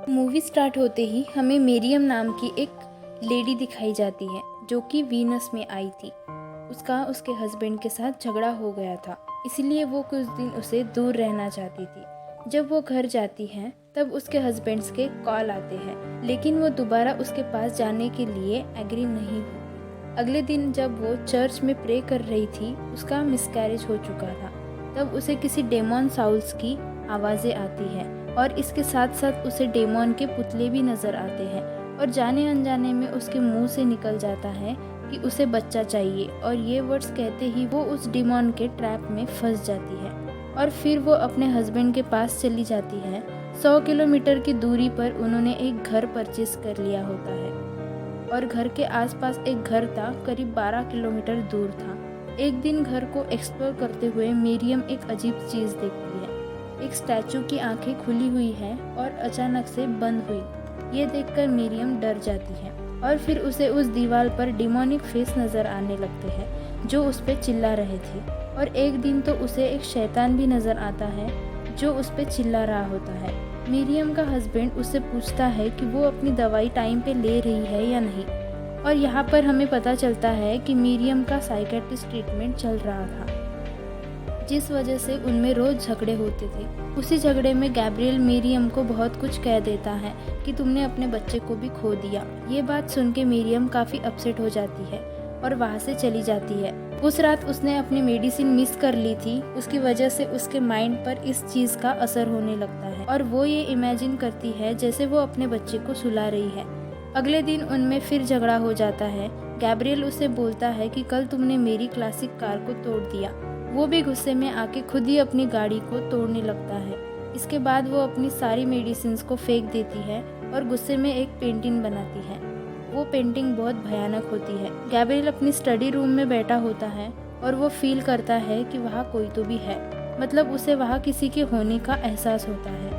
Movie start होते ही हमें मेरियम नाम की एक लेडी दिखाई जाती है जो कि वीनस में आई थी। उसका उसके हस्बैंड के साथ झगड़ा हो गया था, इसलिए वो कुछ दिन उसे दूर रहना चाहती थी। जब वो घर जाती है तब उसके हस्बैंड्स के कॉल आते हैं, लेकिन वो दोबारा उसके पास जाने के लिए एग्री नहीं हुई। अगले दिन जब वो चर्च में प्रे कर रही थी, उसका मिसकैरेज हो चुका था। तब उसे किसी डेमन साउल्स की आवाज़ें आती हैं और इसके साथ साथ उसे डेमन के पुतले भी नज़र आते हैं और जाने अनजाने में उसके मुंह से निकल जाता है कि उसे बच्चा चाहिए, और ये वर्ड्स कहते ही वो उस डेमन के ट्रैप में फंस जाती है। और फिर वो अपने हस्बैंड के पास चली जाती है। 100 किलोमीटर की दूरी पर उन्होंने एक घर परचेस कर लिया होता है और घर के आसपास एक घर था, करीब 12 किलोमीटर दूर था। एक दिन घर को एक्सप्लोर करते हुए मेरियम एक अजीब चीज़ देखती है। एक स्टैचू की आंखें खुली हुई है और अचानक से बंद हुई। ये देखकर मेरियम डर जाती है और फिर उसे उस दीवार पर डिमोनिक फेस नज़र आने लगते हैं जो उस पर चिल्ला रहे थे। और एक दिन तो उसे एक शैतान भी नज़र आता है जो उस पर चिल्ला रहा होता है। मेरियम का हस्बैंड उससे पूछता है कि वो अपनी दवाई टाइम पे ले रही है या नहीं, और यहाँ पर हमें पता चलता है कि मेरियम का साइकेट्रिस्ट ट्रीटमेंट चल रहा था, जिस वजह से उनमें रोज झगड़े होते थे। उसी झगड़े में गैब्रियल मेरियम को बहुत कुछ कह देता है कि तुमने अपने बच्चे को भी खो दिया। ये बात सुन के मेरियम काफ़ी अपसेट हो जाती है और वहाँ से चली जाती है। उस रात उसने अपनी मेडिसिन मिस कर ली थी, उसकी वजह से उसके माइंड पर इस चीज़ का असर होने लगता है और वो ये इमेजिन करती है जैसे वो अपने बच्चे को सुला रही है। अगले दिन उनमें फिर झगड़ा हो जाता है। गैब्रियल उसे बोलता है कि कल तुमने मेरी क्लासिक कार को तोड़ दिया। वो भी गुस्से में आके खुद ही अपनी गाड़ी को तोड़ने लगता है। इसके बाद वो अपनी सारी मेडिसिन को फेंक देती है और गुस्से में एक पेंटिंग बनाती है। वो पेंटिंग बहुत भयानक होती है। गैब्रियल अपनी स्टडी रूम में बैठा होता है और वो फील करता है कि वहाँ कोई तो भी है, मतलब उसे वहाँ किसी के होने का एहसास होता है।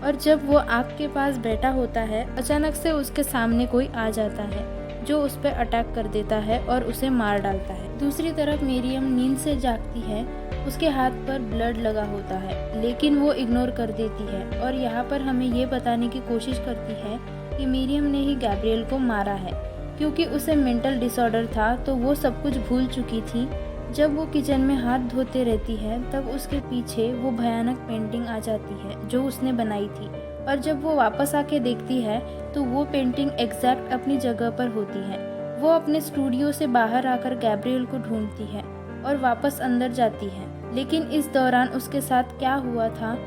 और जब वो आग के पास बैठा होता है, अचानक से उसके सामने कोई आ जाता है जो उस पर अटैक कर देता है और उसे मार डालता है। दूसरी तरफ मेरियम नींद से जागती है। उसके हाथ पर ब्लड लगा होता है, लेकिन वो इग्नोर कर देती है और यहाँ पर हमें ये बताने की कोशिश करती है कि मेरियम ने ही गैब्रियल को मारा है, क्योंकि उसे मेंटल डिसऑर्डर था तो वो सब कुछ भूल चुकी थी। जब वो किचन में हाथ धोते रहती है तब उसके पीछे वो भयानक पेंटिंग आ जाती है जो उसने बनाई थी, और जब वो वापस आके देखती है तो वो पेंटिंग एग्जैक्ट अपनी जगह पर होती है। वो अपने स्टूडियो से बाहर आकर गैब्रियल को ढूंढती है और वापस अंदर जाती है, लेकिन इस दौरान उसके साथ क्या हुआ था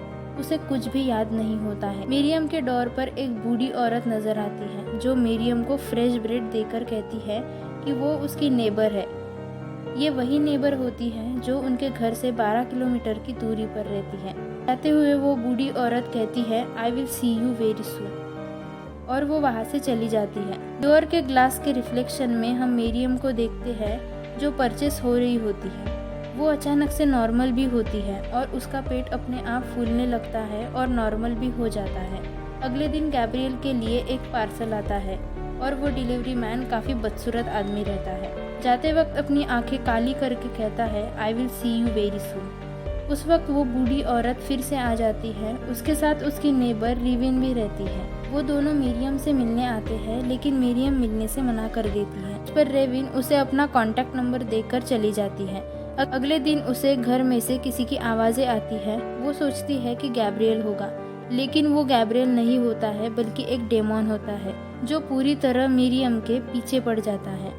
उसे कुछ भी याद नहीं होता है। मेरियम के डोर पर एक बूढ़ी औरत नजर आती है जो मेरियम को फ्रेश ब्रेड देकर कहती है कि वो उसकी नेबर है। ये वही नेबर होती है जो उनके घर से 12 किलोमीटर की दूरी पर रहती है। जाते हुए वो बूढ़ी औरत कहती है I will see you very soon, और वो वहाँ से चली जाती है। डोर के ग्लास के रिफ्लेक्शन में हम मेरियम को देखते हैं जो परचेस हो रही होती है। वो अचानक से नॉर्मल भी होती है और उसका पेट अपने आप फूलने लगता है और नॉर्मल भी हो जाता है। अगले दिन गैब्रियल के लिए एक पार्सल आता है और वो डिलीवरी मैन काफ़ी बदसूरत आदमी रहता है। जाते वक्त अपनी आंखें काली करके कहता है I will see you very soon. उस वक्त वो बूढ़ी औरत फिर से आ जाती है। उसके साथ उसकी नेबर रिविन भी रहती है। वो दोनों मेरियम से मिलने आते हैं, लेकिन मेरियम मिलने से मना कर देती है। इस पर रेविन उसे अपना कॉन्टैक्ट नंबर देकर चली जाती है। अगले दिन उसे घर में से किसी की आवाज़ें आती है। वो सोचती है कि गैब्रियल होगा, लेकिन वो गैब्रियल नहीं होता है बल्कि एक डेमन होता है जो पूरी तरह मेरियम के पीछे पड़ जाता है।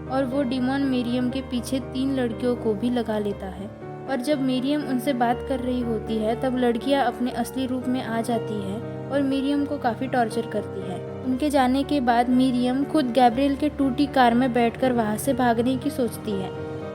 और वो डेमन मेरियम के पीछे 3 लड़कियों को भी लगा लेता है। और जब मेरियम उनसे बात कर रही होती है तब लड़कियां अपने असली रूप में आ जाती है और मेरियम को काफ़ी टॉर्चर करती है। उनके जाने के बाद मेरियम खुद गैब्रियल के टूटी कार में बैठकर वहाँ से भागने की सोचती है,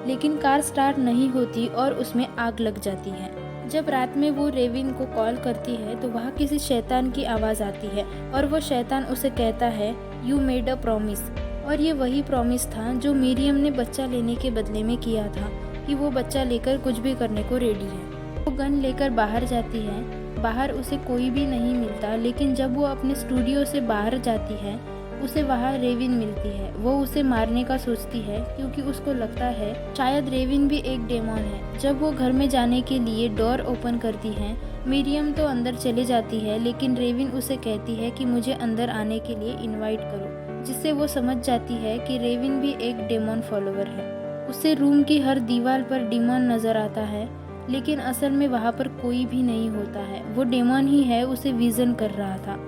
लेकिन कार स्टार्ट नहीं होती और उसमें आग लग जाती है। जब रात में वो रेविन को कॉल करती है तो वहाँ किसी शैतान की आवाज़ आती है और वो शैतान उसे कहता है यू मेड अ प्रॉमिस। और ये वही प्रॉमिस था जो मेरियम ने बच्चा लेने के बदले में किया था कि वो बच्चा लेकर कुछ भी करने को रेडी है। वो गन लेकर बाहर जाती है। बाहर उसे कोई भी नहीं मिलता, लेकिन जब वो अपने स्टूडियो से बाहर जाती है उसे वहाँ रेविन मिलती है। वो उसे मारने का सोचती है क्योंकि उसको लगता है शायद रेविन भी एक डेमन है। जब वो घर में जाने के लिए डोर ओपन करती है, मिरियम तो अंदर चले जाती है, लेकिन रेविन उसे कहती है कि मुझे अंदर आने के लिए इनवाइट करो, जिससे वो समझ जाती है कि रेविन भी एक डेमन फॉलोवर है। उसे रूम की हर दीवार पर डेमन नजर आता है, लेकिन असल में वहाँ पर कोई भी नहीं होता है। वो डेमन ही है, उसे विजन कर रहा था।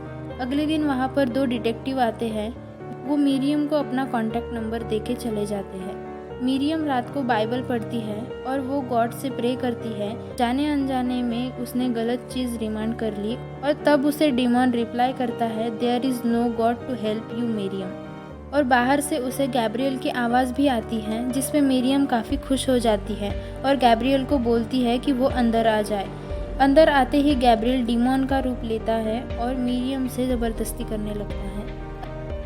अगले दिन वहाँ पर 2 डिटेक्टिव आते हैं। वो मिरियम को अपना कॉन्टैक्ट नंबर देके चले जाते हैं। मिरियम रात को बाइबल पढ़ती है और वो गॉड से प्रे करती है। जाने अनजाने में उसने गलत चीज़ रिमांड कर ली और तब उसे डेमन रिप्लाई करता है, there is no god to help you Miriam. और बाहर से उसे गैब्रियल की आवाज़ भी आती है, जिसमें मिरियम काफ़ी खुश हो जाती है और गैब्रियल को बोलती है कि वो अंदर आ जाए। अंदर आते ही गैब्रियल डेमन का रूप लेता है और मिरियम से ज़बरदस्ती करने लगता है।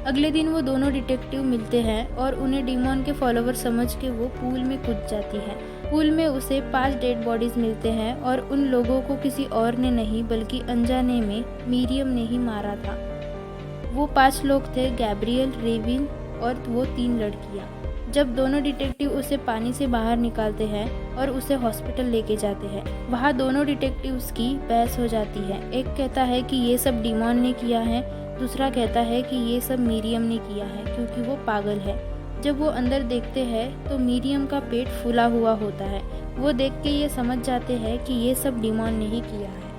अगले दिन वो दोनों डिटेक्टिव मिलते हैं और उन्हें डेमन के फॉलोवर समझ के वो पूल में कूद जाती है। पूल में उसे 5 डेड बॉडीज मिलते हैं और उन लोगों को किसी और ने नहीं बल्कि अनजाने में मिरियम ने ही मारा था। वो 5 लोग थे, गैब्रियल, रेविन और वो 3 लड़कियाँ। जब दोनों डिटेक्टिव उसे पानी से बाहर निकालते हैं और उसे हॉस्पिटल लेके जाते हैं, वहाँ दोनों डिटेक्टिव्स की बहस हो जाती है। एक कहता है कि ये सब डेमन ने किया है, दूसरा कहता है कि ये सब मिरियम ने किया है क्योंकि वो पागल है। जब वो अंदर देखते हैं तो मिरियम का पेट फूला हुआ होता है। वो देख के ये समझ जाते हैं कि ये सब डेमन ने ही किया है।